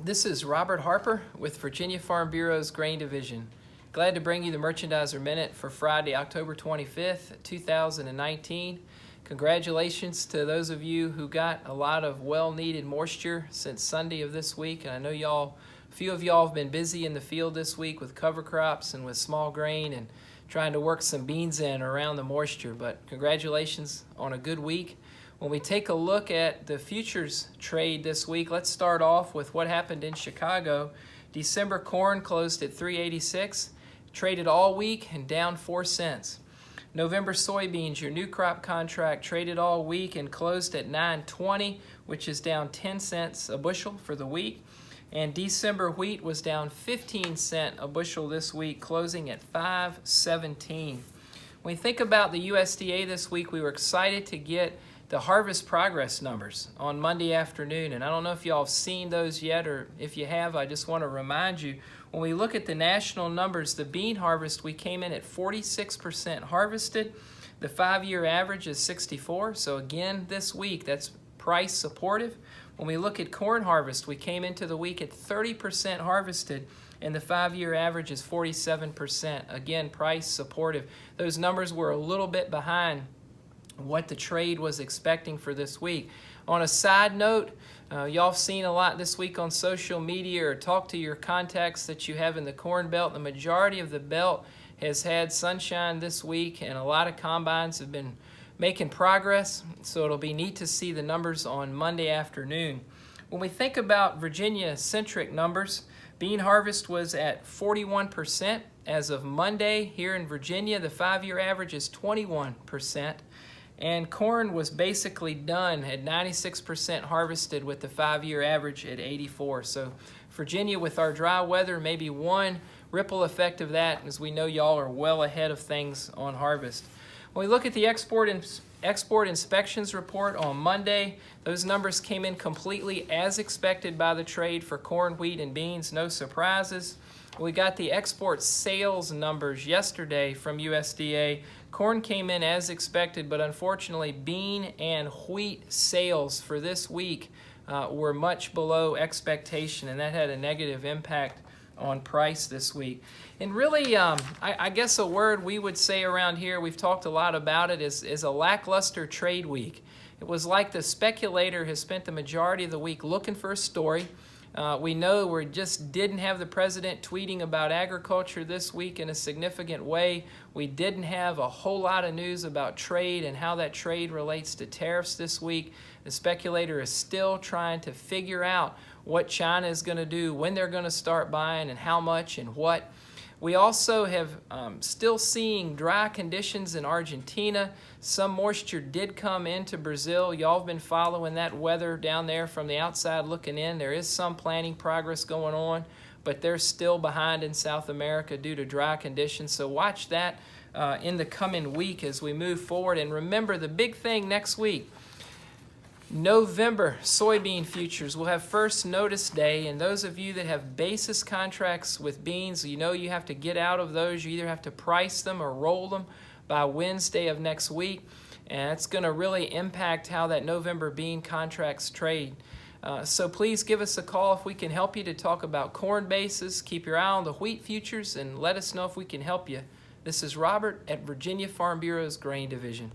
This is Robert Harper with Virginia Farm Bureau's Grain Division. Glad to bring you the Merchandiser Minute for Friday, October 25th, 2019. Congratulations to those of you who got a lot of well-needed moisture since Sunday of this week. And I know a few of y'all have been busy in the field this week with cover crops and with small grain and trying to work some beans in around the moisture. But congratulations on a good week. When we take a look at the futures trade this week, let's start off with what happened in Chicago. December corn closed at $3.86, traded all week and down 4 cents. November soybeans, your new crop contract, traded all week and closed at $9.20, which is down 10 cents a bushel for the week. And December wheat was down 15 cents a bushel this week, closing at $5.17. When we think about the USDA this week, we were excited to get the harvest progress numbers on Monday afternoon. And I don't know if y'all have seen those yet, or if you have, I just want to remind you, when we look at the national numbers, the bean harvest, we came in at 46% harvested. The 5-year average is 64. So again, this week, that's price supportive. When we look at corn harvest, we came into the week at 30% harvested, and the 5-year average is 47%. Again, price supportive. Those numbers were a little bit behind what the trade was expecting for this week. On a side note, y'all have seen a lot this week on social media or talk to your contacts that you have in the Corn Belt. The majority of the belt has had sunshine this week, and a lot of combines have been making progress, so it'll be neat to see the numbers on Monday afternoon. When we think about Virginia-centric numbers, bean harvest was at 41% as of Monday here in Virginia. The 5-year average is 21%. And corn was basically done at 96% harvested with the 5-year average at 84. So Virginia, with our dry weather, maybe one ripple effect of that, as we know y'all are well ahead of things on harvest. When we look at the export inspections report on Monday, those numbers came in completely as expected by the trade for corn, wheat, and beans. No surprises. We got the export sales numbers yesterday from USDA. Corn came in as expected, but unfortunately bean and wheat sales for this week were much below expectation, and that had a negative impact on price this week. And really, I guess a word we would say around here, we've talked a lot about it, is a lackluster trade week. It was like the speculator has spent the majority of the week looking for a story. We know we just didn't have the president tweeting about agriculture this week in a significant way. We didn't have a whole lot of news about trade and how that trade relates to tariffs this week. The speculator is still trying to figure out what China is going to do, when they're going to start buying, and how much and what. We also have still seeing dry conditions in Argentina. Some moisture did come into Brazil. Y'all have been following that weather down there from the outside looking in. There is some planting progress going on, but they're still behind in South America due to dry conditions. So watch that in the coming week as we move forward. And remember, the big thing next week, November soybean futures will have first notice day, and those of you that have basis contracts with beans, you know you have to get out of those. You either have to price them or roll them by Wednesday of next week, and it's going to really impact how that November bean contracts trade. So please give us a call if we can help you to talk about corn basis. Keep your eye on the wheat futures and let us know if we can help you. This is Robert at Virginia Farm Bureau's Grain Division.